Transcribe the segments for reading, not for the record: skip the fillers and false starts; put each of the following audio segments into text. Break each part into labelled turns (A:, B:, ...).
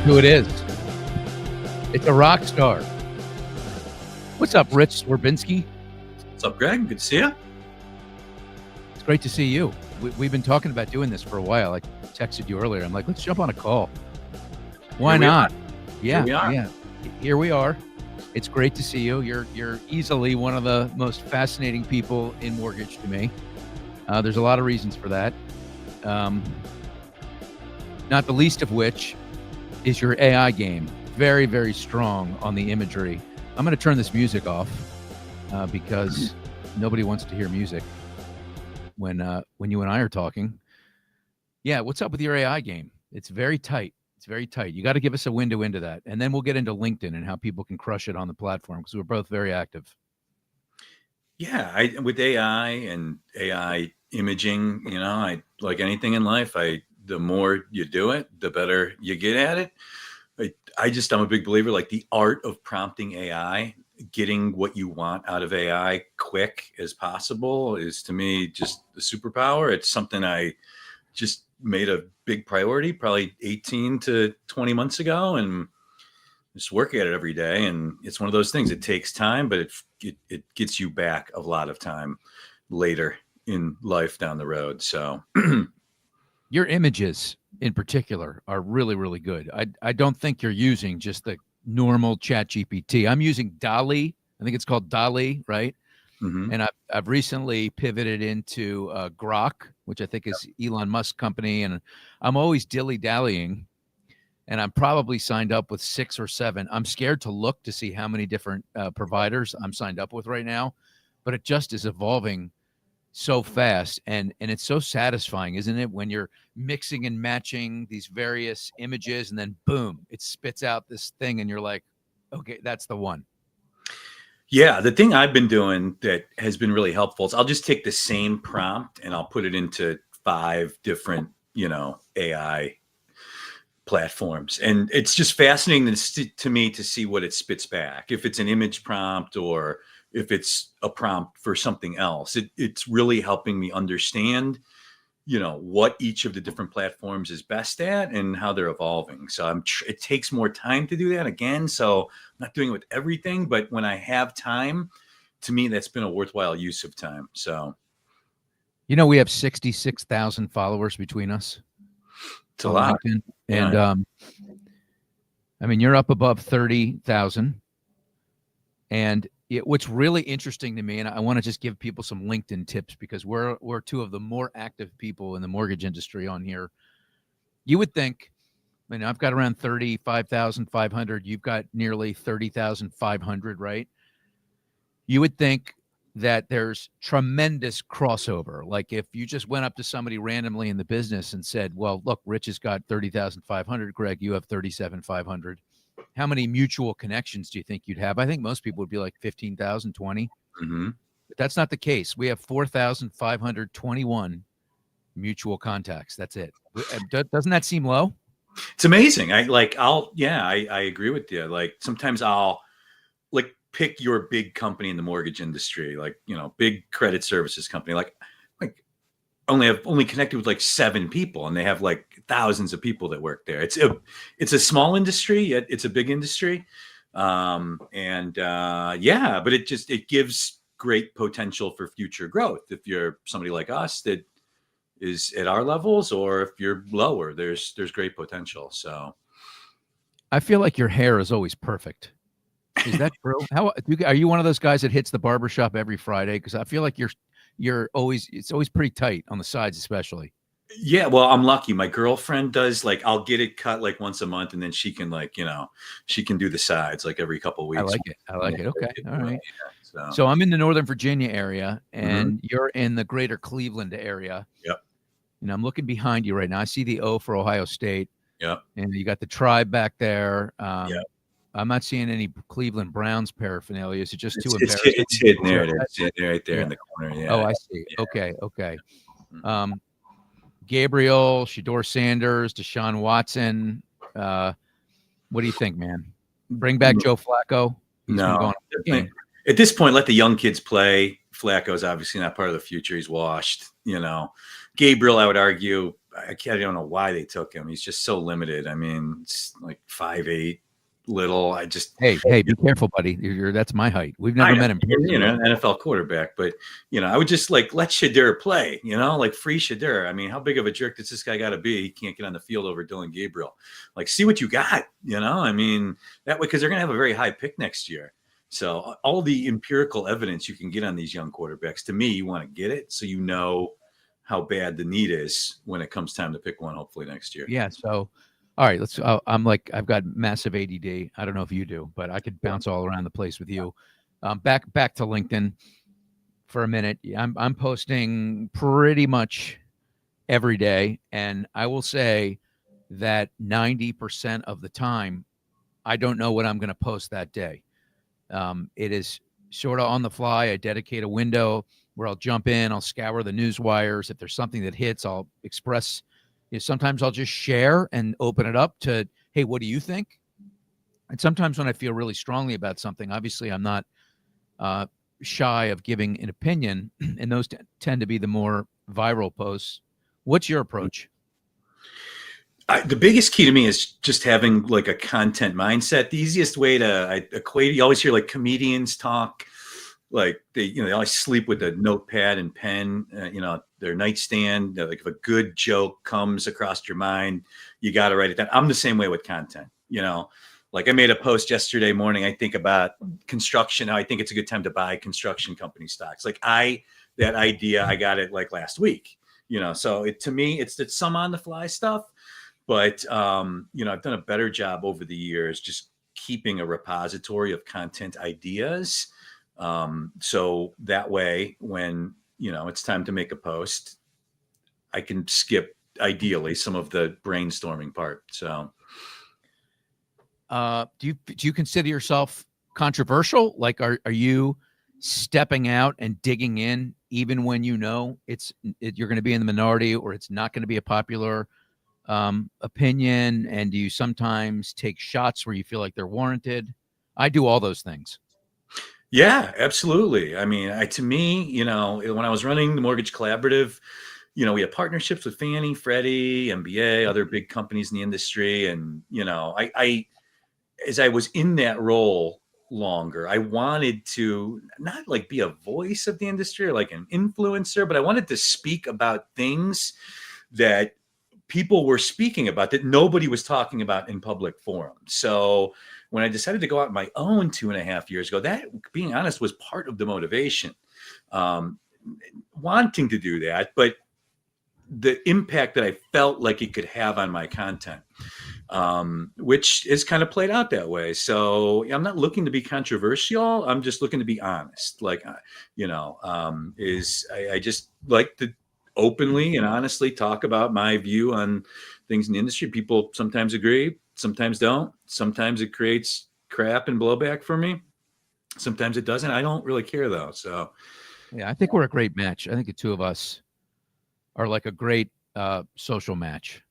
A: who it is. It's a rock star. What's up, Rich Swerbinsky?
B: What's up, Greg? Good to see you.
A: It's great to see you. We've been talking about doing this for a while. I texted you earlier. I'm like, let's jump on a call. Why not? Yeah, here we are. It's great to see you. You're easily one of the most fascinating people in mortgage to me. There's a lot of reasons for that. Not the least of which is your AI game. Very, very strong on the imagery. I'm going to turn this music off because nobody wants to hear music when you and I are talking. Yeah, what's up with your AI game? It's very tight. It's very tight. You got to give us a window into that. And then we'll get into LinkedIn and how people can crush it on the platform because we're both very active.
B: Yeah, with AI and AI imaging, I like anything in life. The more you do it, the better you get at it. I'm a big believer, like the art of prompting AI, getting what you want out of AI quick as possible is to me just a superpower. It's something I just made a big priority probably 18 to 20 months ago and just work at it every day. And it's one of those things. It takes time, but it gets you back a lot of time later in life down the road. So
A: your images in particular are really, really good. I don't think you're using just the normal Chat GPT. I'm using DALL-E. I think it's called DALL-E, right?
B: Mm-hmm.
A: And I've recently pivoted into Grok, which I think is Elon Musk's company. And I'm always dilly-dallying. And I'm probably signed up with 6 or 7. I'm scared to look to see how many different providers I'm signed up with right now. But it just is evolving so fast. And it's so satisfying, isn't it? When you're mixing and matching these various images and then boom, it spits out this thing and you're like, okay, that's the one.
B: Yeah, the thing I've been doing that has been really helpful is I'll just take the same prompt and I'll put it into 5 different, AI platforms. And it's just fascinating to me to see what it spits back. If it's an image prompt or if it's a prompt for something else, it's really helping me understand, what each of the different platforms is best at and how they're evolving. So it takes more time to do that again. So I'm not doing it with everything, but when I have time, to me, that's been a worthwhile use of time. So,
A: we have 66,000 followers between us.
B: It's a lot.
A: LinkedIn. And you're up above 30,000. And what's really interesting to me, and I want to just give people some LinkedIn tips because we're 2 of the more active people in the mortgage industry on here. You would think, I've got around 35,500. You've got nearly 30,500, right? You would think that there's tremendous crossover. Like if you just went up to somebody randomly in the business and said, well, look, Rich has got 30,500. Greg, you have 37,500. How many mutual connections do you think you'd have? I think most people would be like 15,000, 20.
B: Mm-hmm.
A: But that's not the case. We have 4,521 mutual contacts. That's it. Doesn't that seem low?
B: It's amazing. I agree with you. Like sometimes I'll pick your big company in the mortgage industry, big credit services company, only connected with 7 people and they have thousands of people that work there. It's a small industry, yet it's a big industry. But it gives great potential for future growth. If you're somebody like us that is at our levels, or if you're lower, there's great potential. So
A: I feel like your hair is always perfect. Is that true? Are you one of those guys that hits the barbershop every Friday? Because I feel like it's always pretty tight on the sides, especially.
B: Yeah, well, I'm lucky. My girlfriend does I'll get it cut once a month, and then she can she can do the sides every couple of weeks.
A: I like it. Okay, all right. So I'm in the Northern Virginia area, and you're in the Greater Cleveland area.
B: Yep.
A: And I'm looking behind you right now. I see the O for Ohio State.
B: Yep.
A: And you got the Tribe back there.
B: Yep.
A: I'm not seeing any Cleveland Browns paraphernalia. Is it just too
B: embarrassing? It's hidden there. It's right there in the corner. Yeah.
A: Oh, I see. Yeah. Okay. Gabriel, Shedeur Sanders, Deshaun Watson. What do you think, man? Bring back Joe Flacco?
B: No. At this point, let the young kids play. Flacco's obviously not part of the future. He's washed. Gabriel, I would argue, I don't know why they took him. He's just so limited. I mean, it's like 5'8", little.
A: Hey, be careful, buddy. That's my height. We've
B: I
A: never
B: know,
A: met in person.
B: you know, an NFL quarterback, but I would just like let Shadur play, like free Shadur. I mean, how big of a jerk does this guy got to be? He can't get on the field over Dylan Gabriel. Like, see what you got, I mean, that way, because they're going to have a very high pick next year. So all the empirical evidence you can get on these young quarterbacks, to me, you want to get it so you know how bad the need is when it comes time to pick one, hopefully next year.
A: Yeah. So, all right, let's. I'm like, I've got massive ADD. I don't know if you do, but I could bounce all around the place with you. Back to LinkedIn for a minute. I'm posting pretty much every day, and I will say that 90% of the time, I don't know what I'm going to post that day. It is sort of on the fly. I dedicate a window where I'll jump in, I'll scour the news wires. If there's something that hits, I'll express. Sometimes I'll just share and open it up to, hey, what do you think? And sometimes when I feel really strongly about something, obviously I'm not shy of giving an opinion, and those tend to be the more viral posts. What's your approach?
B: The biggest key to me is just having like a content mindset. The easiest way to equate, you always hear like comedians talk, like they always sleep with a notepad and pen, their nightstand. Like if a good joke comes across your mind, you got to write it down. I'm the same way with content, like I made a post yesterday morning. I think about construction. I think it's a good time to buy construction company stocks. Like that idea, I got it like last week, so to me, it's some on the fly stuff. But, I've done a better job over the years just keeping a repository of content ideas. So that way, when, it's time to make a post, I can skip, ideally, some of the brainstorming part. So,
A: do you consider yourself controversial? Like, are you stepping out and digging in even when you're going to be in the minority, or it's not going to be a popular opinion? And do you sometimes take shots where you feel like they're warranted? I do all those things.
B: Yeah, absolutely. I mean, to me, when I was running the Mortgage Collaborative, we had partnerships with Fannie, Freddie, MBA, other big companies in the industry. And, as I was in that role longer, I wanted to not like be a voice of the industry or like an influencer, but I wanted to speak about things that people were speaking about that nobody was talking about in public forums. So when I decided to go out on my own 2.5 years ago, that, being honest, was part of the motivation, wanting to do that, but the impact that I felt like it could have on my content, which is kind of played out that way. So I'm not looking to be controversial. I'm just looking to be honest. Like, I just like to openly and honestly talk about my view on things in the industry. People sometimes agree, sometimes don't. Sometimes it creates crap and blowback for me. Sometimes it doesn't. I don't really care though. So
A: yeah, I think we're a great match. I think the two of us are like a great social match.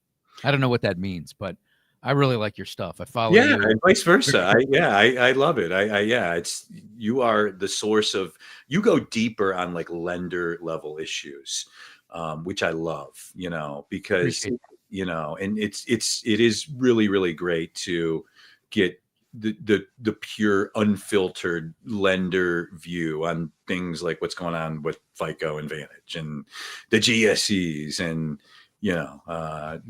A: I don't know what that means, but I really like your stuff. I follow you.
B: And vice versa. I love it. It's, you are the source of, you go deeper on like lender level issues, which I love, because, and it is really, really great to get the pure unfiltered lender view on things like what's going on with FICO and Vantage and the GSEs and,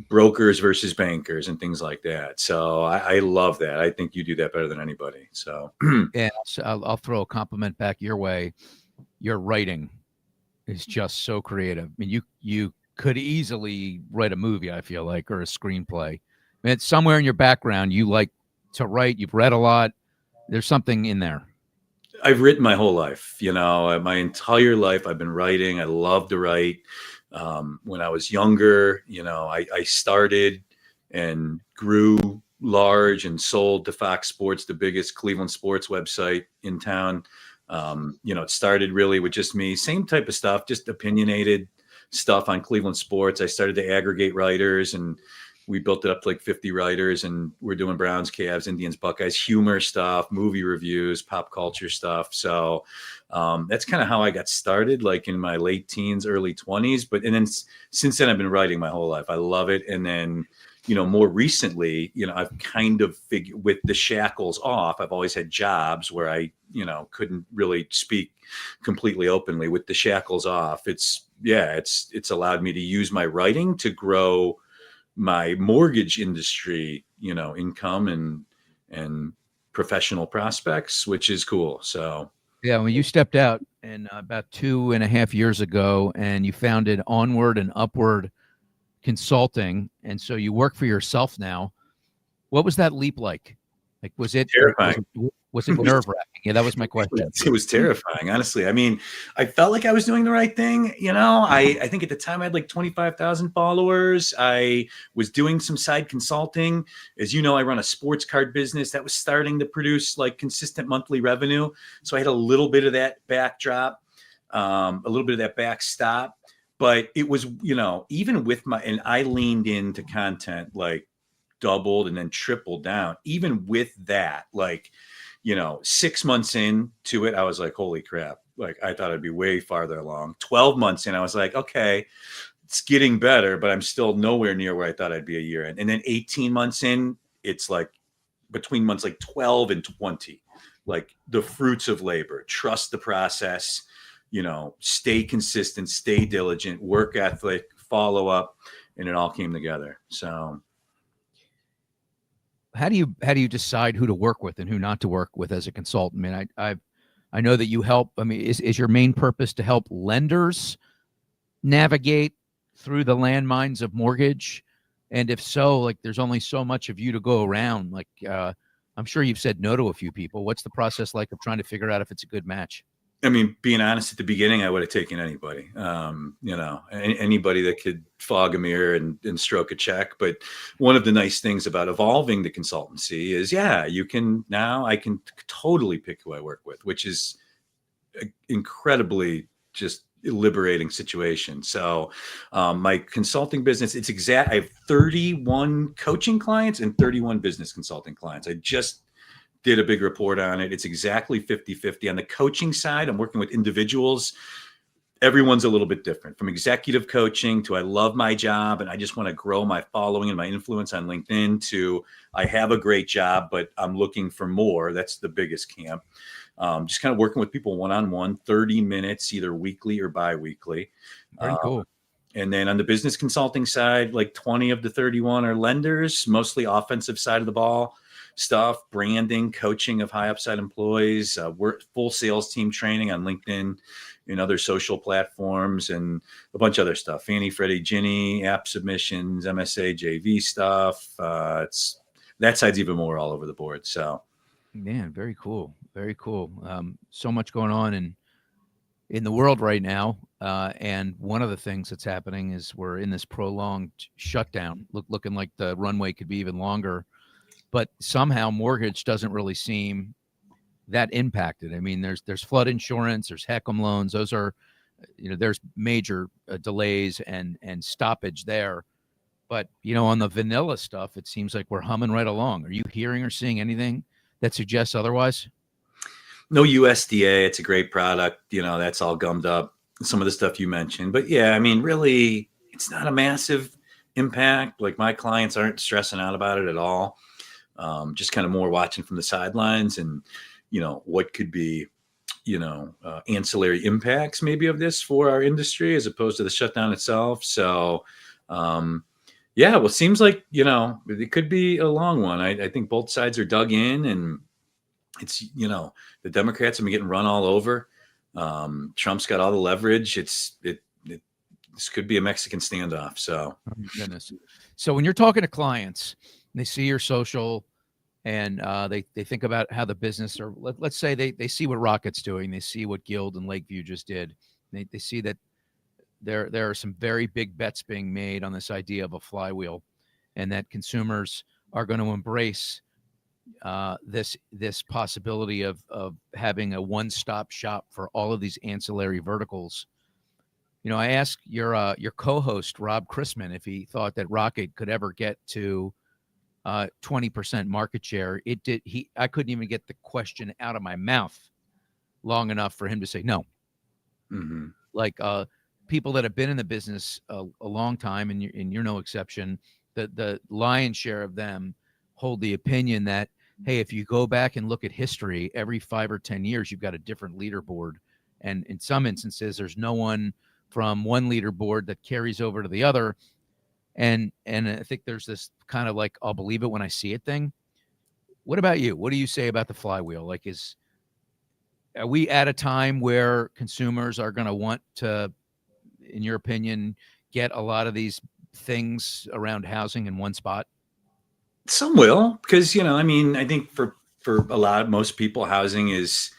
B: brokers versus bankers and things like that. So I love that. I think you do that better than anybody. So
A: yeah, I'll throw a compliment back your way. Your writing is just so creative. I mean, you could easily write a movie, I feel like, or a screenplay. I mean, it's somewhere in your background. You like to write. You've read a lot. There's something in there.
B: I've written my whole life, my entire life. I've been writing. I love to write. When I was younger, I started and grew large and sold to Fox Sports, the biggest Cleveland sports website in town. It started really with just me, same type of stuff, just opinionated stuff on Cleveland sports. I started to aggregate writers and, we built it up to like 50 writers, and we're doing Browns, Cavs, Indians, Buckeyes, humor stuff, movie reviews, pop culture stuff. So that's kind of how I got started, like in my late teens, early 20s. But and then since then, I've been writing my whole life. I love it. And then, more recently, I've kind of figured with the shackles off. I've always had jobs where I, couldn't really speak completely openly. With the shackles off, it's allowed me to use my writing to grow my mortgage industry, income and professional prospects, which is cool. So
A: Yeah, when you stepped out and about 2.5 years ago, and you founded Onward and Upward Consulting, and so you work for yourself now. What was that leap like? Like, was it
B: terrifying.
A: was it nerve wracking? Yeah, that was my question.
B: It was terrifying, honestly. I mean, I felt like I was doing the right thing. I think at the time I had like 25,000 followers. I was doing some side consulting. As you know, I run a sports card business that was starting to produce like consistent monthly revenue. So I had a little bit of that backdrop, a little bit of that backstop. But it was, even with and I leaned into content like doubled and then tripled down. Even with that, like, 6 months into it, I was like, holy crap. Like, I thought I'd be way farther along. 12 months in, I was like, okay, it's getting better, but I'm still nowhere near where I thought I'd be a year in. And then 18 months in, it's like between months like 12 and 20, like the fruits of labor. Trust the process, stay consistent, stay diligent, work ethic, follow up, and it all came together. So
A: How do you decide who to work with and who not to work with as a consultant? I mean, I know that you help. I mean, is your main purpose to help lenders navigate through the landmines of mortgage? And if so, like, there's only so much of you to go around. Like, I'm sure you've said no to a few people. What's the process like of trying to figure out if it's a good match?
B: I mean, being honest, at the beginning, I would have taken anybody, anybody that could fog a mirror and stroke a check. But one of the nice things about evolving the consultancy is, I can totally pick who I work with, which is incredibly just liberating situation. So my consulting business, I have 31 coaching clients and 31 business consulting clients. I just did a big report on it. It's exactly 50-50. On the coaching side, I'm working with individuals. Everyone's a little bit different, from executive coaching to I love my job and I just want to grow my following and my influence on LinkedIn, to I have a great job, but I'm looking for more. That's the biggest camp. Just kind of working with people one-on-one, 30 minutes, either weekly or bi-weekly.
A: Very cool.
B: And then on the business consulting side, like 20 of the 31 are lenders, mostly offensive side of the ball stuff, branding, coaching of high upside employees, full sales team training on LinkedIn and other social platforms, and a bunch of other stuff. Fannie, Freddie, Ginnie, app submissions, MSA, JV stuff. That side's even more all over the board. So,
A: Man, very cool. Very cool. So much going on in the world right now. And one of the things that's happening is we're in this prolonged shutdown, looking like the runway could be even longer. But somehow mortgage doesn't really seem that impacted. I mean, there's flood insurance, there's HECM loans. Those are, there's major delays and stoppage there. But, on the vanilla stuff, it seems like we're humming right along. Are you hearing or seeing anything that suggests otherwise?
B: no USDA. It's a great product. That's all gummed up. Some of the stuff you mentioned. But yeah, I mean, really, it's not a massive impact. Like, my clients aren't stressing out about it at all. Just kind of more watching from the sidelines and, what could be, ancillary impacts maybe of this for our industry as opposed to the shutdown itself. So, well, it seems like, it could be a long one. I think both sides are dug in, and it's, the Democrats have been getting run all over. Trump's got all the leverage. This could be a Mexican standoff. So,
A: oh, goodness. So when you're talking to clients, they see your social, and they think about how the business, or let's say they see what Rocket's doing, they see what Guild and Lakeview just did. They see that there are some very big bets being made on this idea of a flywheel, and that consumers are going to embrace this possibility of having a one-stop shop for all of these ancillary verticals. I asked your co-host Rob Chrisman if he thought that Rocket could ever get to 20% market share. It did. I couldn't even get the question out of my mouth long enough for him to say no.
B: Mm-hmm.
A: Like people that have been in the business a long time, and you're no exception. The lion's share of them hold the opinion that, hey, if you go back and look at history, every 5 or 10 years, you've got a different leaderboard, and in some instances, there's no one from one leaderboard that carries over to the other. And I think there's this kind of like, I'll believe it when I see it thing. What about you? What do you say about the flywheel? Like, are we at a time where consumers are going to want to, in your opinion, get a lot of these things around housing in one spot?
B: Some will, because I mean, I think for most people, housing is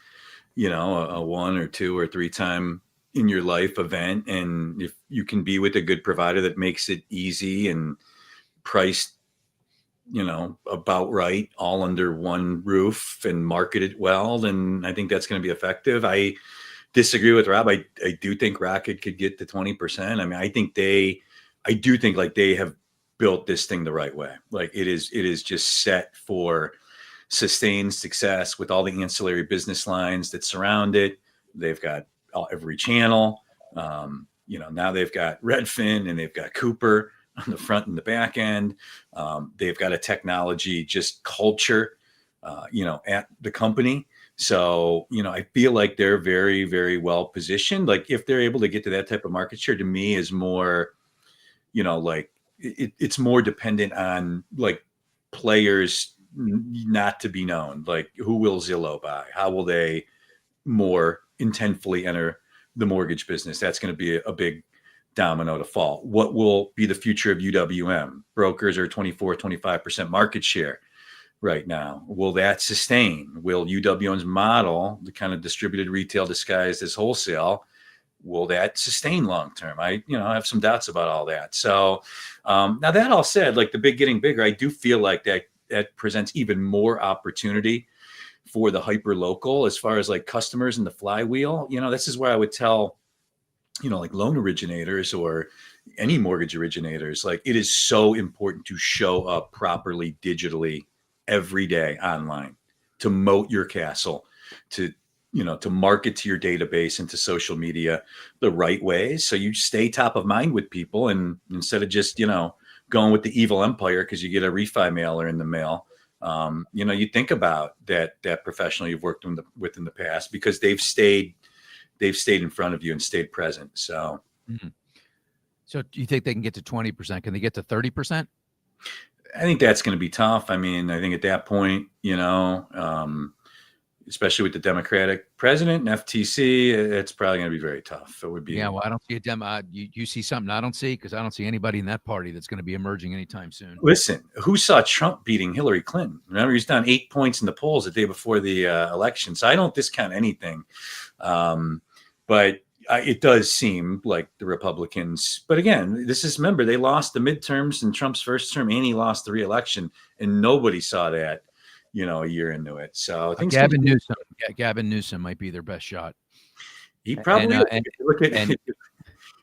B: a 1 or 2 or 3 time in your life event, and if you can be with a good provider that makes it easy and priced about right, all under one roof, and market it well, then I think that's going to be effective. I disagree with Rob. I do think Rocket could get to 20%. I mean, I do think like they have built this thing the right way. Like it is just set for sustained success with all the ancillary business lines that surround it. They've got every channel. Now they've got Redfin and they've got Cooper on the front and the back end. They've got a technology just culture, at the company. So, I feel like they're very, very well positioned. Like if they're able to get to that type of market share, to me is more, like it's more dependent on like players not to be known. Like who will Zillow buy? How will they more intentfully enter the mortgage business? That's going to be a big domino to fall. What will be the future of UWM? Brokers are 24-25% market share right now. Will that sustain? Will UWM's model, the kind of distributed retail disguised as wholesale, will that sustain long term? I have some doubts about all that. So now that all said, like the big getting bigger, I do feel like that presents even more opportunity for the hyper local as far as like customers in the flywheel. This is where I would tell like loan originators or any mortgage originators, like it is so important to show up properly digitally every day online, to moat your castle, to market to your database and to social media the right ways, so you stay top of mind with people, and instead of just going with the evil empire because you get a refi mailer in the mail. You think about that professional you've worked with in the past, because they've stayed in front of you and stayed present. So,
A: So do you think they can get to 20%? Can they get to 30%?
B: I think that's going to be tough. I mean, I think at that point, especially with the Democratic president and FTC, it's probably going to be very tough. It would be.
A: Yeah, well, I don't see a demo. You see something I don't see, because I don't see anybody in that party that's going to be emerging anytime soon.
B: Listen, who saw Trump beating Hillary Clinton? Remember, he's down 8 points in the polls the day before the election. So I don't discount anything. But it does seem like the Republicans. But again, remember, they lost the midterms in Trump's first term, and he lost the re-election, and nobody saw that, a year into it. So
A: Gavin Newsom might be their best shot.
B: He probably. If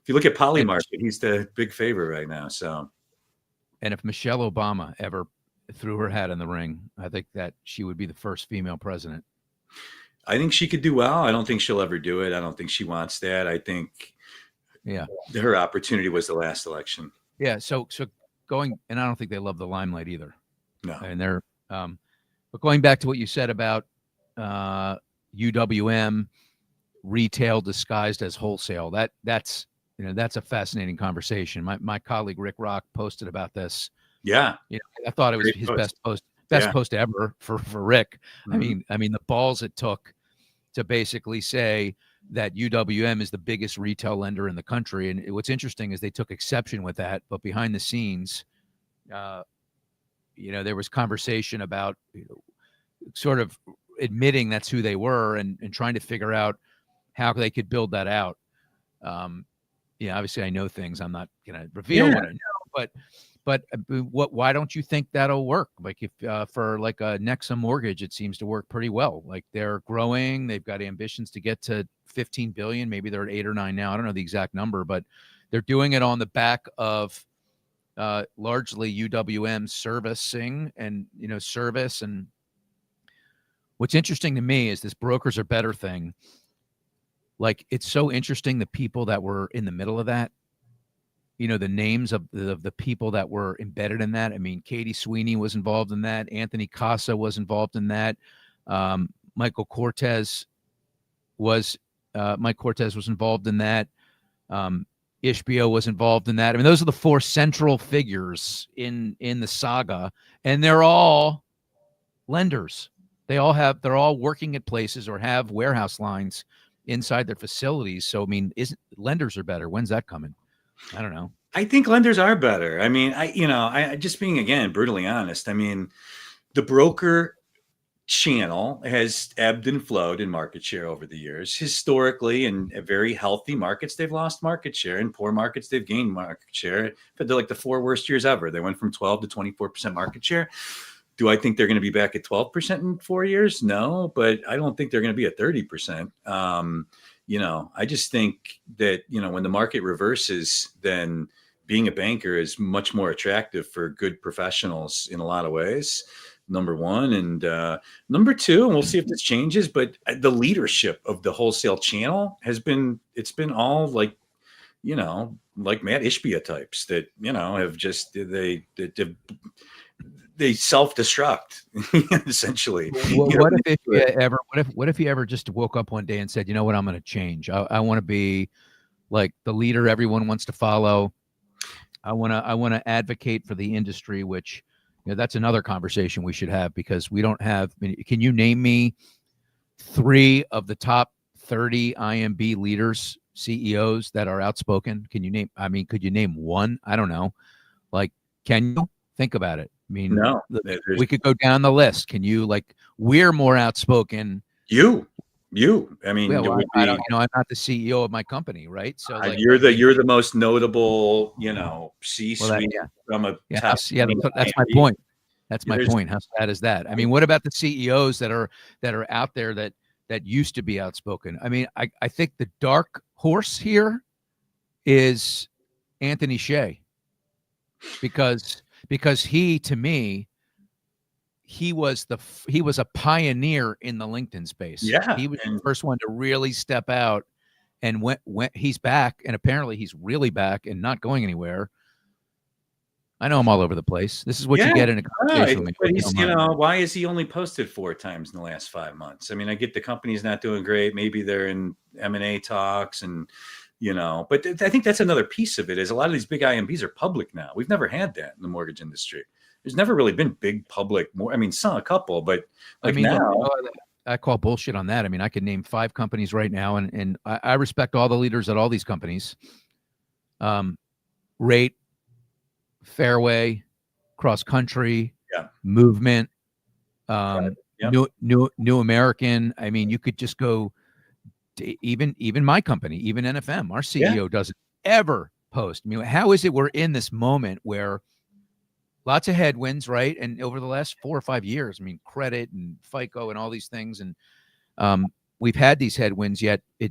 B: you look at Polymarket, he's the big favorite right now. So,
A: and if Michelle Obama ever threw her hat in the ring, I think that she would be the first female president.
B: I think she could do well. I don't think she'll ever do it. I don't think she wants that. I think, her opportunity was the last election.
A: Yeah. So going, and I don't think they love the limelight either.
B: No.
A: And but going back to what you said about UWM retail disguised as wholesale, that's a fascinating conversation. My colleague Rick Rock posted about this.
B: Yeah.
A: I thought it was his best post ever for Rick. Mm-hmm. I mean the balls it took to basically say that UWM is the biggest retail lender in the country. And what's interesting is they took exception with that, but behind the scenes, there was conversation about sort of admitting that's who they were, and trying to figure out how they could build that out. Obviously I know things. I'm not going to reveal what I know, but why don't you think that'll work? Like if for like a Nexa mortgage, it seems to work pretty well. Like they're growing, they've got ambitions to get to 15 billion. Maybe they're at 8 or 9 now. I don't know the exact number, but they're doing it on the back of largely UWM servicing and service. And what's interesting to me is this brokers are better thing. Like it's so interesting the people that were in the middle of that. The names of the people that were embedded in that. I mean, Katie Sweeney was involved in that. Anthony Casa was involved in that. Michael Cortez was Mike Cortez was involved in that. Ishbio was involved in that. I mean, those are the four central figures in the saga, and they're all lenders. They're all working at places or have warehouse lines inside their facilities. So, I mean, lenders are better. When's that coming? I don't know.
B: I think lenders are better. I mean, I just being, again, brutally honest. I mean, the broker channel has ebbed and flowed in market share over the years. Historically, in very healthy markets, they've lost market share. In poor markets, they've gained market share. But they're like the 4 worst years ever. They went from 12 to 24% market share. Do I think they're going to be back at 12% in 4 years? No, but I don't think they're going to be at 30%. I just think that, when the market reverses, then being a banker is much more attractive for good professionals in a lot of ways. Number one. And number two, and we'll see if this changes, but the leadership of the wholesale channel it's been all like, like Matt Ishbia types that, have just, they self-destruct essentially.
A: What if he ever just woke up one day and said, you know what, I'm going to change. I want to be like the leader everyone wants to follow. I want to advocate for the industry, which, that's another conversation we should have, because we don't have. Can you name me 3 of the top 30 IMB leaders, CEOs that are outspoken? Could you name one? I don't know. Like, can you think about it? I mean,
B: no,
A: we could go down the list. Can you, like, we're more outspoken.
B: You, I mean,
A: well, I don't, I'm not the CEO of my company, right? So like,
B: you're the most notable, C-suite from a top.
A: That's my point. That's my point. How sad is that? I mean, what about the CEOs that are out there that used to be outspoken? I mean, I think the dark horse here is Anthony Sher, because he, to me, he was a pioneer in the LinkedIn space.
B: Yeah,
A: he was the first one to really step out, and when he's back, and apparently he's really back and not going anywhere. I know I'm all over the place. This is what you get in a conversation with me.
B: But he's, why is he only posted 4 times in the last 5 months? I mean, I get the company's not doing great. Maybe they're in M&A talks, and but I think that's another piece of it. Is a lot of these big IMBs are public now. We've never had that in the mortgage industry. There's never really been big public. A couple, but like, I mean, now,
A: I call bullshit on that. I mean, I could name 5 companies right now, and I respect all the leaders at all these companies. Rate, Fairway, Cross Country, Movement, New American. I mean, you could just go to even my company, even NFM. Our CEO doesn't ever post. I mean, how is it we're in this moment where lots of headwinds, right? And over the last 4 or 5 years, I mean, credit and FICO and all these things, and we've had these headwinds. Yet I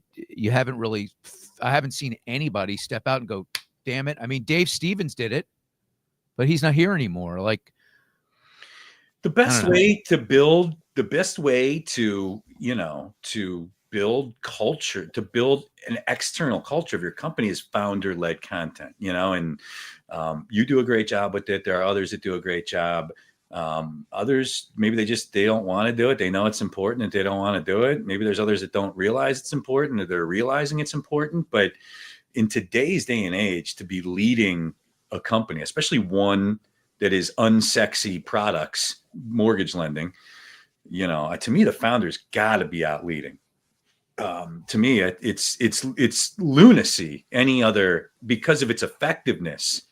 A: haven't seen anybody step out and go, "Damn it!" I mean, Dave Stevens did it, but he's not here anymore. Like,
B: the best way to build build culture, to build an external culture of your company, is founder-led content, and you do a great job with it. There are others that do a great job. Others, maybe they don't want to do it. They know it's important and they don't want to do it. Maybe there's others that don't realize it's important, or they're realizing it's important. But in today's day and age, to be leading a company, especially one that is unsexy products, mortgage lending, to me, the founder's got to be out leading. To me, it's lunacy. Any other, because of its effectiveness,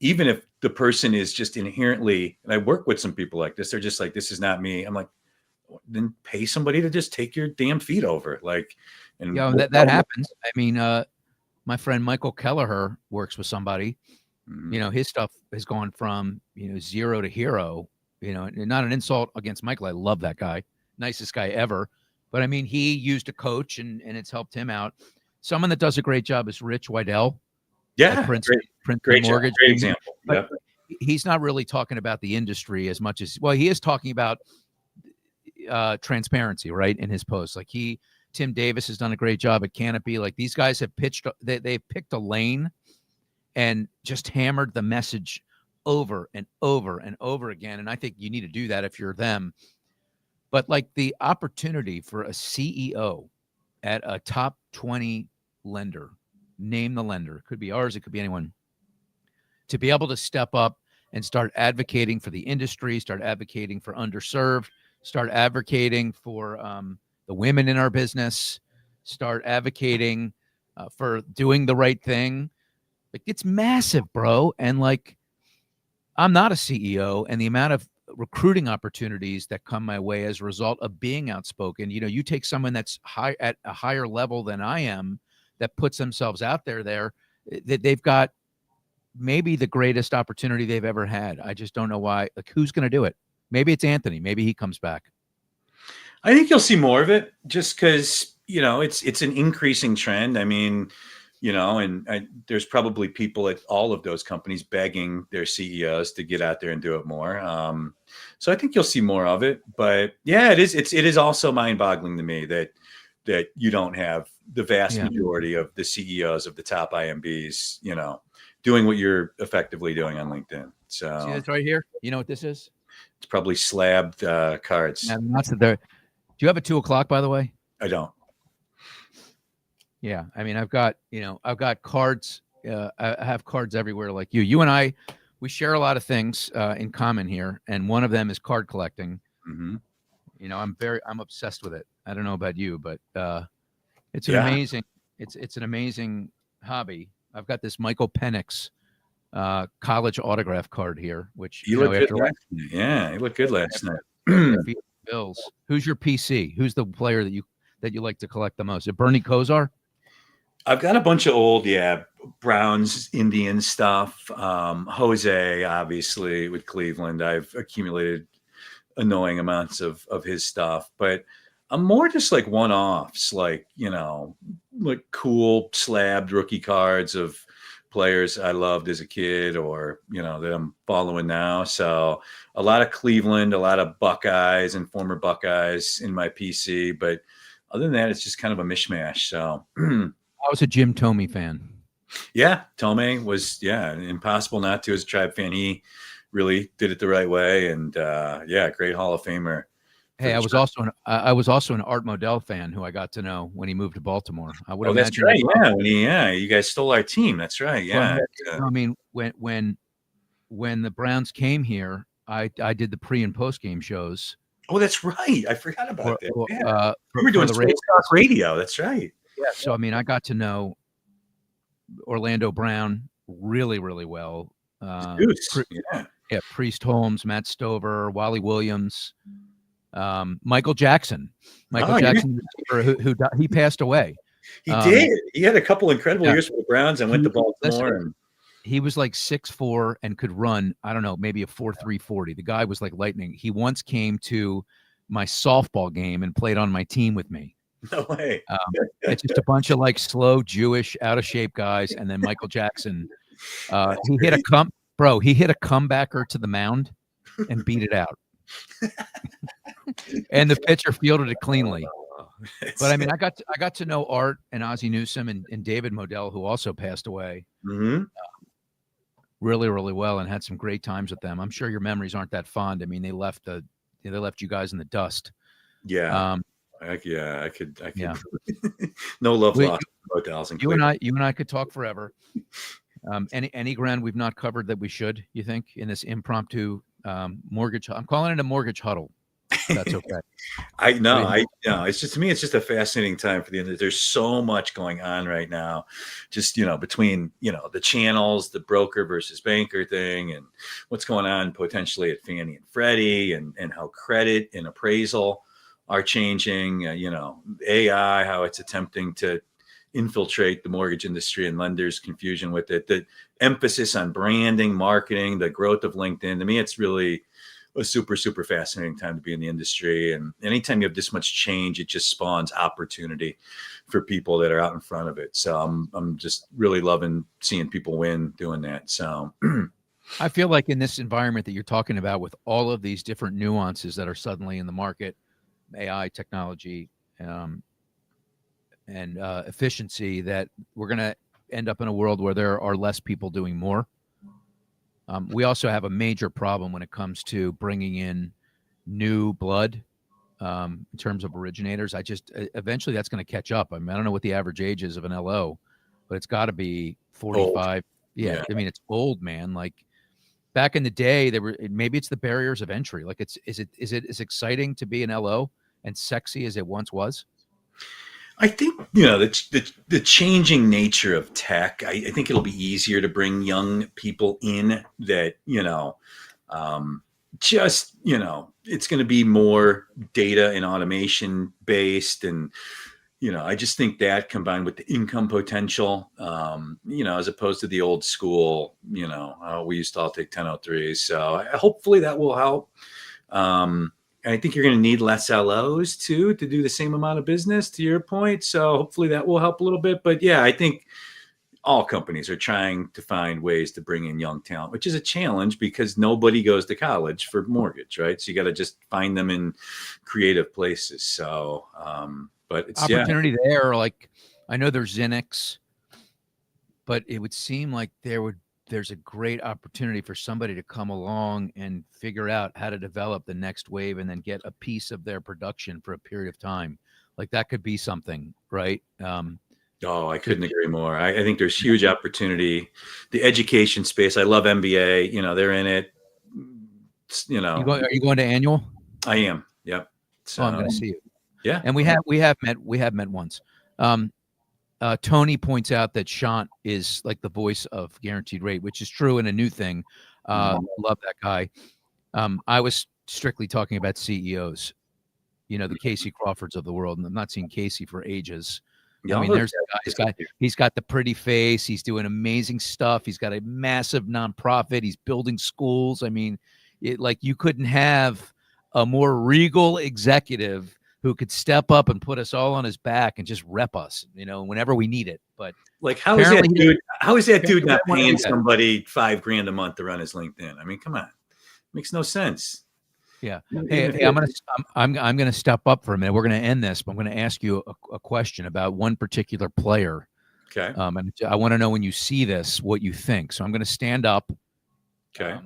B: even if the person is just inherently, and I work with some people like this, they're just like, this is not me. I'm like, then pay somebody to just take your damn feet over. Like, and
A: that happens. I mean, my friend Michael Kelleher works with somebody,
B: Mhm.
A: His stuff has gone from, zero to hero, and not an insult against Michael. I love that guy. Nicest guy ever. But I mean, he used a coach and it's helped him out. Someone that does a great job is Rich Weidel at
B: Yeah,
A: Princeton
B: great job,
A: Mortgage.
B: great example.
A: But
B: Yep.
A: he's not really talking about the industry as much as, well, he is talking about transparency, right, in his posts. Like Tim Davis has done a great job at Canopy. Like these guys have they've picked a lane and just hammered the message over and over and over again. And I think you need to do that if you're them. But like the opportunity for a CEO at a top 20 lender, name the lender, it could be ours, it could be anyone, to be able to step up and start advocating for the industry, start advocating for underserved, start advocating for the women in our business, start advocating for doing the right thing. Like it's massive, bro. And like, I'm not a CEO, and the amount of recruiting opportunities that come my way as a result of being outspoken. You take someone that's high at a higher level than I am, that puts themselves out there, that they've got maybe the greatest opportunity they've ever had. I just don't know why. Like, who's going to do it? Maybe it's Anthony. Maybe he comes back.
B: I think you'll see more of it just because, it's an increasing trend. I mean, there's probably people at all of those companies begging their CEOs to get out there and do it more. So I think you'll see more of it. But yeah, it is also mind-boggling to me that you don't have the vast majority of the CEOs of the top IMBs, doing what you're effectively doing on LinkedIn. So
A: see this right here. You know what this is?
B: It's probably slabbed cards.
A: Now, not that there. Do you have a 2:00, by the way?
B: I don't.
A: Yeah, I mean, I've got cards. I have cards everywhere, like you. You and I, we share a lot of things in common here, and one of them is card collecting.
B: Mm-hmm.
A: I'm obsessed with it. I don't know about you, but it's
B: Yeah.
A: an amazing hobby. I've got this Michael Penix college autograph card here, which
B: You look good last night. Yeah, you look good last night.
A: Bills. Who's your PC? Who's the player that you like to collect the most? Is it Bernie Kosar?
B: I've got a bunch of old, Browns, Indian stuff. Jose, obviously, with Cleveland. I've accumulated annoying amounts of his stuff, but I'm more just like one-offs, like, like cool slabbed rookie cards of players I loved as a kid or, that I'm following now. So a lot of Cleveland, a lot of Buckeyes and former Buckeyes in my PC. But other than that, it's just kind of a mishmash. So
A: I was a Jim Thome fan.
B: Yeah, Thome was impossible not to as a Tribe fan. He really did it the right way, and great Hall of Famer.
A: Hey, I was also an Art Modell fan who I got to know when he moved to Baltimore. I would
B: that's right. You guys stole our team. That's right. Yeah.
A: I mean, when the Browns came here, I did the pre and post game shows.
B: Oh, that's right. I forgot about that. Yeah. We were doing
A: the
B: Sports Talk Radio. That's right.
A: Yeah. So I mean, I got to know Orlando Brown really, really well. Priest Holmes, Matt Stover, Wally Williams, Michael Jackson. Jackson, who he passed away.
B: He did. He had a couple incredible years for the Browns and went to Baltimore.
A: He was like 6'4" and could run, I don't know, maybe a 4.3 40. The guy was like lightning. He once came to my softball game and played on my team with me.
B: No way.
A: It's just a bunch of like slow Jewish out of shape guys. And then Michael Jackson, he hit a comebacker to the mound and beat it out. And the pitcher fielded it cleanly. But I mean, I got to know Art and Ozzie Newsome and David Modell, who also passed away, really, really well, and had some great times with them. I'm sure your memories aren't that fond. I mean, they left you guys in the dust.
B: Yeah. I could. Yeah. No love lost. Modells.
A: You and I could talk forever. Any ground we've not covered that we should, you think, in this impromptu mortgage? I'm calling it a mortgage huddle. That's okay.
B: I know. It's just, to me, it's just a fascinating time for the end. There's so much going on right now, just, between, the channels, the broker versus banker thing, and what's going on potentially at Fannie and Freddie, and how credit and appraisal are changing, AI, how it's attempting to infiltrate the mortgage industry and lenders' confusion with it. The emphasis on branding, marketing, the growth of LinkedIn. To me, it's really a super, super fascinating time to be in the industry. And anytime you have this much change, it just spawns opportunity for people that are out in front of it. So I'm just really loving seeing people win doing that. So
A: I feel like in this environment that you're talking about, with all of these different nuances that are suddenly in the market, AI technology, and efficiency, that we're going to end up in a world where there are less people doing more. We also have a major problem when it comes to bringing in new blood, in terms of originators. Eventually that's going to catch up. I mean, I don't know what the average age is of an LO, but it's got to be 45. Yeah. I mean, it's old, man. Like back in the day, maybe it's the barriers of entry. Like is it as exciting to be an LO and sexy as it once was?
B: I think, the changing nature of tech, I think it'll be easier to bring young people in that, it's going to be more data and automation based. And, I just think that combined with the income potential, as opposed to the old school, we used to all take 1003s. So hopefully that will help. And I think you're going to need less LOs too to do the same amount of business, to your point. So hopefully that will help a little bit. But yeah, I think all companies are trying to find ways to bring in young talent, which is a challenge because nobody goes to college for mortgage, right? So you got to just find them in creative places. So, but it's
A: opportunity there. Like I know there's Zinix, but it would seem like there's a great opportunity for somebody to come along and figure out how to develop the next wave and then get a piece of their production for a period of time. Like that could be something, right?
B: I couldn't agree more. I think there's huge opportunity. The education space, I love MBA. They're in it.
A: Are you going to annual?
B: I am. Yep. So
A: I'm going to see you.
B: Yeah.
A: And we have met once. Tony points out that Shant is like the voice of guaranteed rate, which is true and a new thing. Love that guy. I was strictly talking about CEOs, the Casey Crawfords of the world. And I'm not seeing Casey for ages. I mean, there's this guy. He's got the pretty face. He's doing amazing stuff. He's got a massive nonprofit. He's building schools. I mean, you couldn't have a more regal executive who could step up and put us all on his back and just rep us, whenever we need it. But
B: like, how is that dude not paying somebody $5,000 a month to run his LinkedIn? I mean, come on, makes no sense.
A: Yeah. Hey, I'm gonna step up for a minute. We're gonna end this, but I'm gonna ask you a question about one particular player.
B: Okay.
A: And I want to know when you see this, what you think. So I'm gonna stand up.
B: Okay.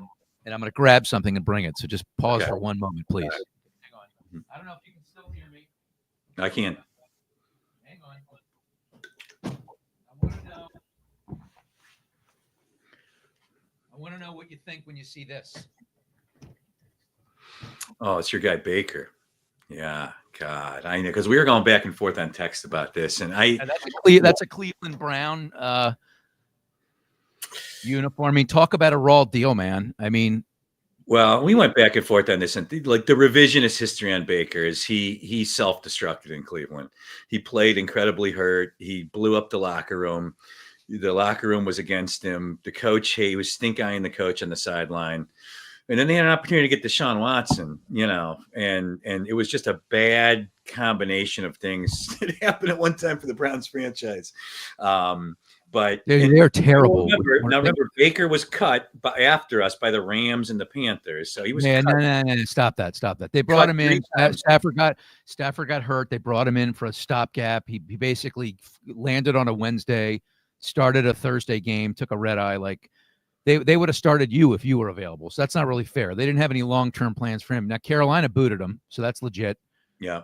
A: And I'm gonna grab something and bring it. So just pause for one moment, please.
B: Okay.
A: Hang on. I don't know if you can still hear me.
B: I can.
A: Hang on. I want to know what you think when you see this.
B: Oh, it's your guy Baker. Yeah, God, I know, because we were going back and forth on text about this, and
A: that's a Cleveland Brown uniform. I mean, talk about a raw deal, man. I mean,
B: well, we went back and forth on this, and like the revisionist history on Baker is he self-destructed in Cleveland. He played incredibly hurt. He blew up the locker room. The locker room was against him. The coach, he was stink-eyeing the coach on the sideline. And then they had an opportunity to get Deshaun Watson, and it was just a bad combination of things that happened at one time for the Browns franchise. But
A: they're terrible.
B: Remember, Baker was cut after us by the Rams and the Panthers, so he was.
A: No, stop that. They brought him in. Stafford got hurt. They brought him in for a stopgap. He basically landed on a Wednesday, started a Thursday game, took a red eye. Like they would have started you if you were available. So that's not really fair. They didn't have any long-term plans for him. Now Carolina booted him, so that's legit.
B: Yeah.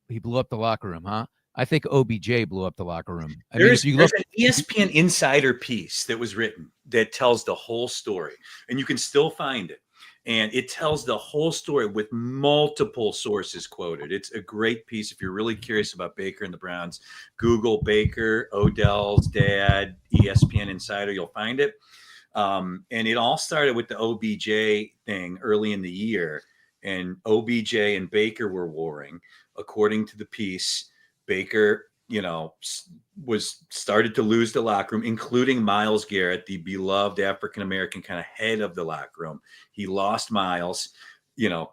A: He blew up the locker room, huh? I think OBJ blew up the locker room.
B: There's an ESPN insider piece that was written that tells the whole story, and you can still find it. And it tells the whole story with multiple sources quoted. It's a great piece. If you're really curious about Baker and the Browns, Google Baker, Odell's dad, ESPN insider, you'll find it. And it all started with the OBJ thing early in the year. And OBJ and Baker were warring. According to the piece, Baker was started to lose the locker room, including Myles Garrett, the beloved African-American kind of head of the locker room. He lost Myles,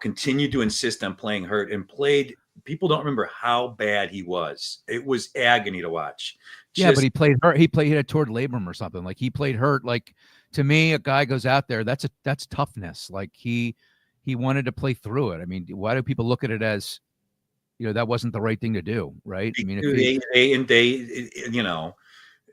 B: continued to insist on playing hurt and played. People don't remember how bad he was. It was agony to watch.
A: Yeah, but he played hurt. He had toward labrum or something. Like he played hurt. Like to me, a guy goes out there. That's toughness. Like he wanted to play through it. I mean, why do people look at it as, that wasn't the right thing to do, right? I mean,
B: they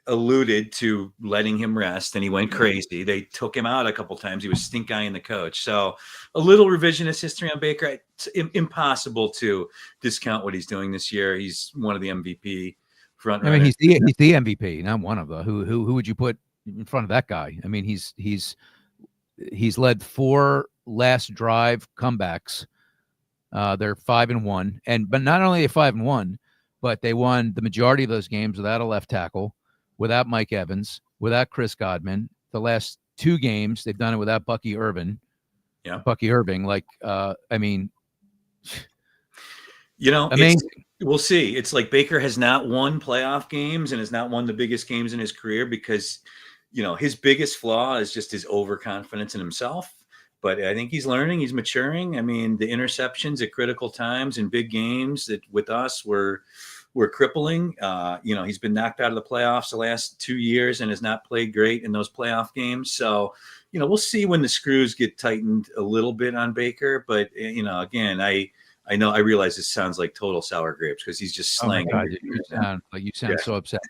B: alluded to letting him rest, and he went crazy. They took him out a couple times. He was stink eyeing the coach. So a little revisionist history on Baker. It's impossible to discount what he's doing this year. He's one of the MVP front runners.
A: I mean, he's the MVP, not one of the. Who would you put in front of that guy? I mean, he's led 4 last drive comebacks. They're 5-1, but not only are they 5-1, but they won the majority of those games without a left tackle, without Mike Evans, without Chris Godwin. The last 2 games they've done it without Bucky Irving.
B: Yeah,
A: Bucky Irving. Like, I mean,
B: amazing. We'll see. It's like Baker has not won playoff games and has not won the biggest games in his career because, his biggest flaw is just his overconfidence in himself. But I think he's learning, he's maturing. I mean, the interceptions at critical times in big games that with us were crippling. He's been knocked out of the playoffs the last 2 years and has not played great in those playoff games. So, we'll see when the screws get tightened a little bit on Baker. But, again, I realize this sounds like total sour grapes because he's just slaying.
A: Oh you sound so upset.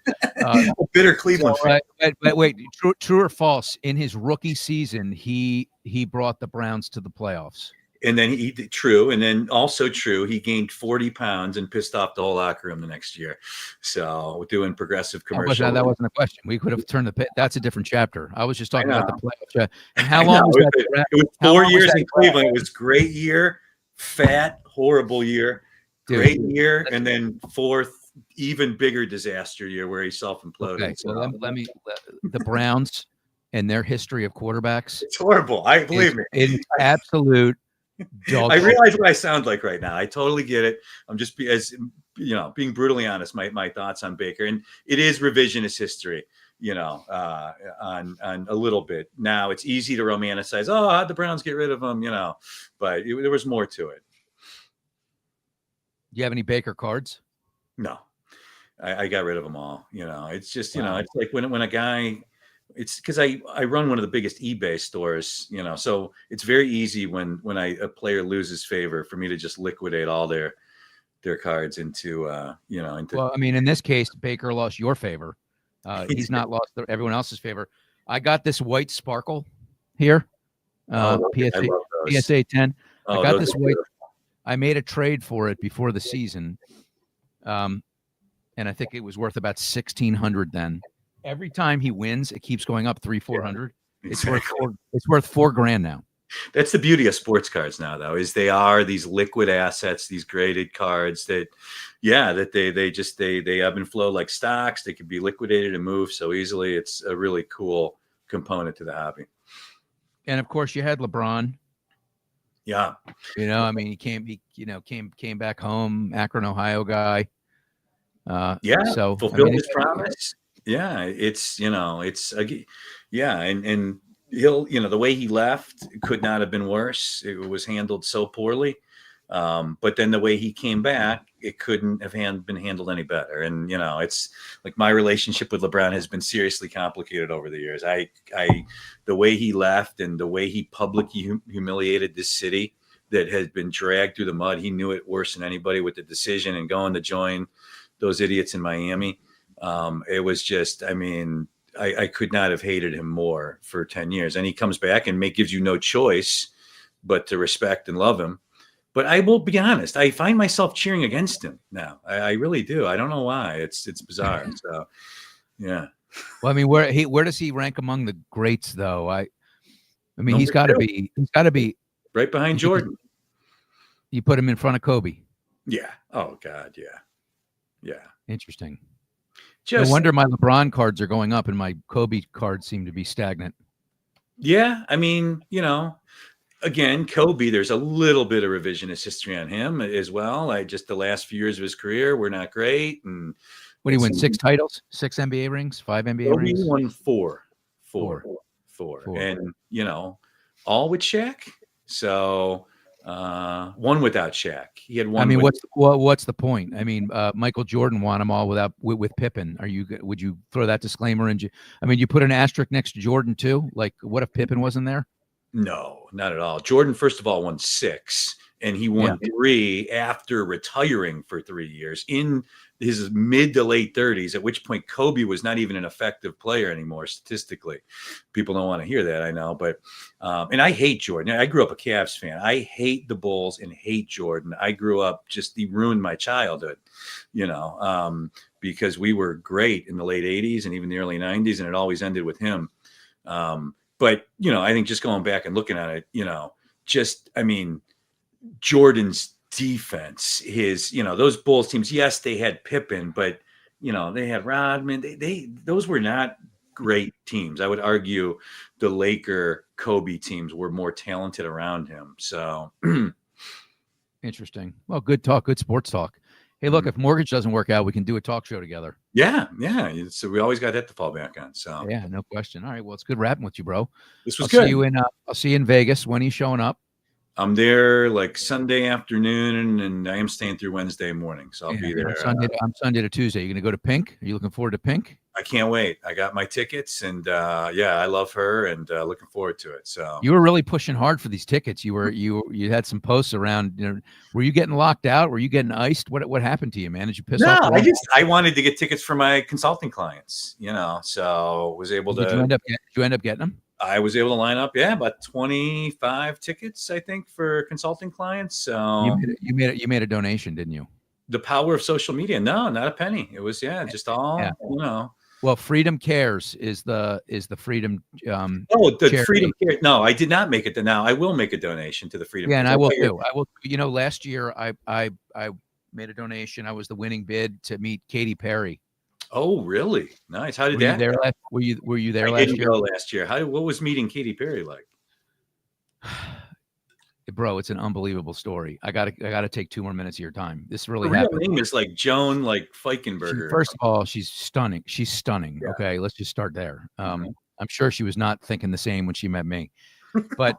B: Bitter Cleveland fan.
A: But wait, true or false? In his rookie season, he brought the Browns to the playoffs.
B: And then true. And then also true, he gained 40 pounds and pissed off the whole locker room the next year. So doing progressive commercials.
A: That wasn't a question. We could have turned that's a different chapter. I was just talking about the playoffs. And how long was that?
B: It was 4 years in Cleveland. It was great year, fat, horrible year, great year, and then 4th, even bigger disaster year where he self-imploded.
A: Okay, so the Browns and their history of quarterbacks.
B: It's horrible. Believe me.
A: It's absolute dog.
B: I realize what I sound like right now. I totally get it. I'm just being brutally honest. My thoughts on Baker, and it is revisionist history. On a little bit. Now it's easy to romanticize. Oh, how'd the Browns get rid of him? But there was more to it.
A: Do you have any Baker cards?
B: No, I got rid of them all. It's just, it's like when a guy, it's because I run one of the biggest eBay stores, so it's very easy when a player loses favor for me to just liquidate all their cards into. Well,
A: I mean, in this case, Baker lost your favor. He's not lost everyone else's favor. I got this white sparkle here. PSA 10. I got this white. I made a trade for it before the season. And I think it was worth about $1,600 then. Every time he wins, it keeps going up $300-$400. Yeah, exactly. It's worth $4,000 now.
B: That's the beauty of sports cards now, though, is they are these liquid assets, these graded cards that they ebb and flow like stocks. They can be liquidated and moved so easily. It's a really cool component to the hobby.
A: And of course, you had LeBron.
B: Yeah,
A: I mean, he came back home, Akron, Ohio guy. So
B: fulfilled his promise. Yeah, and he'll, the way he left could not have been worse. It was handled so poorly. But then the way he came back, it couldn't have been handled any better. And, it's like my relationship with LeBron has been seriously complicated over the years. The way he left and the way he publicly humiliated this city that has been dragged through the mud. He knew it worse than anybody with the decision and going to join those idiots in Miami. It was just, I could not have hated him more for 10 years. And he comes back and gives you no choice but to respect and love him. But I will be honest, I find myself cheering against him now. I really do. I don't know why. It's bizarre. So, yeah.
A: Well, where does he rank among the greats, though? He's got to be
B: right behind Jordan.
A: You put him in front of Kobe.
B: Yeah. Oh God. Yeah. Yeah.
A: Interesting. No wonder my LeBron cards are going up and my Kobe cards seem to be stagnant.
B: Yeah. Again, Kobe, there's a little bit of revisionist history on him as well. The last few years of his career were not great. And,
A: What do you win? 6 titles, 6 NBA rings, 5 NBA
B: Kobe
A: rings?
B: won four,
A: Four.
B: and all with Shaq. So one without Shaq. He had one.
A: I mean,
B: with,
A: what's the point? I mean, Michael Jordan won them all with Pippen. Would you throw that disclaimer in? I mean, you put an asterisk next to Jordan too. Like, what if Pippen wasn't there?
B: No, not at all. Jordan, first of all, won 6, and he won 3 after retiring for 3 years in his mid to late 30s, at which point Kobe was not even an effective player anymore statistically. People don't want to hear that, I know, but and I hate Jordan. I grew up a Cavs fan. I hate the Bulls and hate Jordan. I grew up he ruined my childhood, because we were great in the late 80s and even the early 90s, and it always ended with him. But, I think just going back and looking at it, Jordan's defense, those Bulls teams, yes, they had Pippen, but, they had Rodman. Those were not great teams. I would argue the Laker Kobe teams were more talented around him. So
A: interesting. Well, good talk, good sports talk. Hey, look, if mortgage doesn't work out, we can do a talk show together.
B: Yeah. So we always got that to fall back on. So
A: yeah, no question. All right, well, it's good rapping with you, bro.
B: This was good.
A: I'll see you in Vegas. When are you showing up?
B: I'm there like Sunday afternoon, and I am staying through Wednesday morning. So I'll be there.
A: I'm Sunday to Tuesday. You're going to go to Pink? Are you looking forward to Pink?
B: I can't wait. I got my tickets, and I love her, and looking forward to it. So
A: you were really pushing hard for these tickets. You had some posts around. Were you getting locked out? Were you getting iced? What happened to you, man? Did you piss off?
B: No, I wanted to get tickets for my consulting clients. So was able to.
A: Did you end up getting them?
B: I was able to line up, about 25 tickets, I think, for consulting clients. So
A: you made a donation, didn't you?
B: The power of social media. No, not a penny. It was just all.
A: Well, Freedom Cares is the Freedom.
B: Freedom Cares. No, I did not make it. Now I will make a donation to the Freedom.
A: Yeah,
B: Cares.
A: and I will too. I will. Last year I made a donation. I was the winning bid to meet Katy Perry.
B: Oh, really? Nice. How did
A: that? Were you there last year? I didn't
B: go last year. What was meeting Katy Perry like?
A: Bro, it's an unbelievable story. I gotta take 2 more minutes of your time. This really happened.
B: Her name is like Joan, like Feikenberger.
A: First of all, she's stunning. She's stunning. Yeah. Okay, let's just start there. I'm sure she was not thinking the same when she met me. But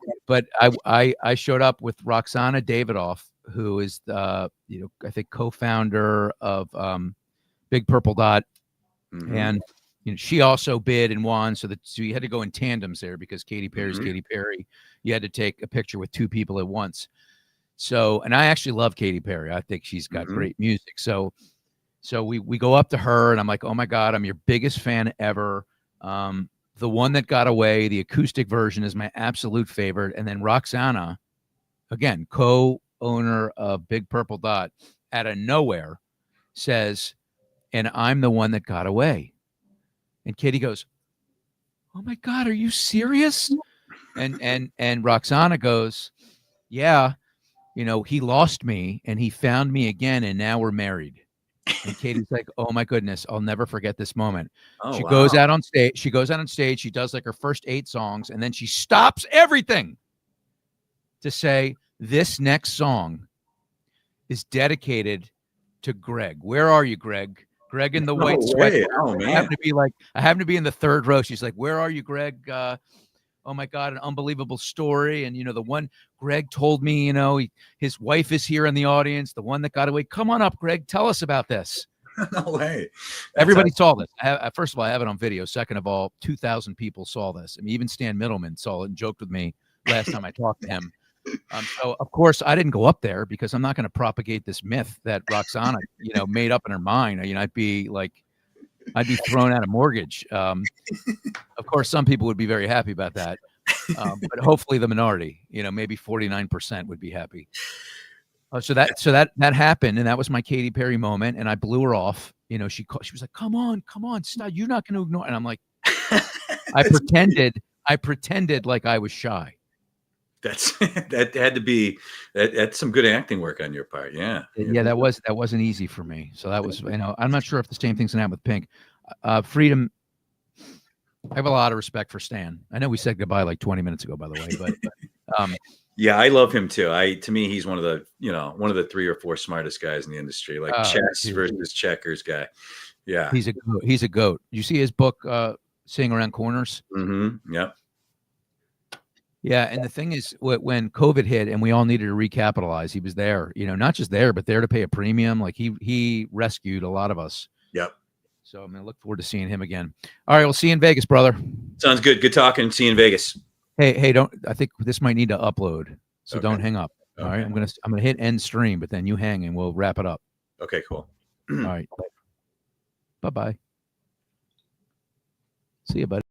A: I showed up with Roxana Davidoff, who is I think co-founder of Big Purple Dot. And she also bid and won, so you had to go in tandems there because Katy Perry's Katy Perry. You had to take a picture with 2 people at once. So, and I actually love Katy Perry. I think she's got great music. So we go up to her, and I'm like, oh my God, I'm your biggest fan ever. The one that got away, the acoustic version, is my absolute favorite. And then Roxana, again, co-owner of Big Purple Dot, out of nowhere, says, and I'm the one that got away. And Katie goes, oh my God, are you serious? And Roxana goes, yeah, he lost me and he found me again, and now we're married. And Katie's like, oh my goodness, I'll never forget this moment. She goes out on stage. She does like her first 8 songs, and then she stops everything to say, this next song is dedicated to Greg. Where are you, Greg? Greg in the white sweatshirt.
B: Oh, man.
A: I happen to be in the 3rd row. She's like, where are you, Greg? Oh my God, an unbelievable story. And the one Greg told me, his wife is here in the audience, the one that got away. Come on up, Greg. Tell us about this.
B: No way.
A: Everybody saw this. First of all, I have it on video. Second of all, 2,000 people saw this. I mean, even Stan Middleman saw it and joked with me last time I talked to him. So of course I didn't go up there because I'm not going to propagate this myth that Roxana, made up in her mind. I'd be thrown out of mortgage. Of course, some people would be very happy about that, but hopefully the minority, maybe 49% would be happy. So that happened, and that was my Katy Perry moment, and I blew her off. She was like, "Come on, stop! You're not going to ignore." And I'm like, I pretended like I was shy.
B: That had to be that's some good acting work on your part. Yeah.
A: That wasn't easy for me. So that was, I'm not sure if the same thing's gonna happen with Pink. Freedom. I have a lot of respect for Stan. I know we said goodbye like 20 minutes ago, by the way, but
B: yeah, I love him too. To me, he's one of the 3 or 4 smartest guys in the industry, like chess versus checkers guy. Yeah.
A: He's a goat. He's a goat. You see his book, Seeing Around Corners?
B: Yep.
A: Yeah, and the thing is, when COVID hit and we all needed to recapitalize, he was there. Not just there, but there to pay a premium. Like he rescued a lot of us.
B: Yep.
A: So I'm gonna look forward to seeing him again. All right, we'll see you in Vegas, brother.
B: Sounds good. Good talking. See you in Vegas.
A: Hey, don't. I think this might need to upload, so
B: Okay.
A: don't hang up. All right, I'm gonna hit end stream, but then you hang and we'll wrap it up.
B: Okay, cool.
A: All right. Bye-bye. See you, buddy.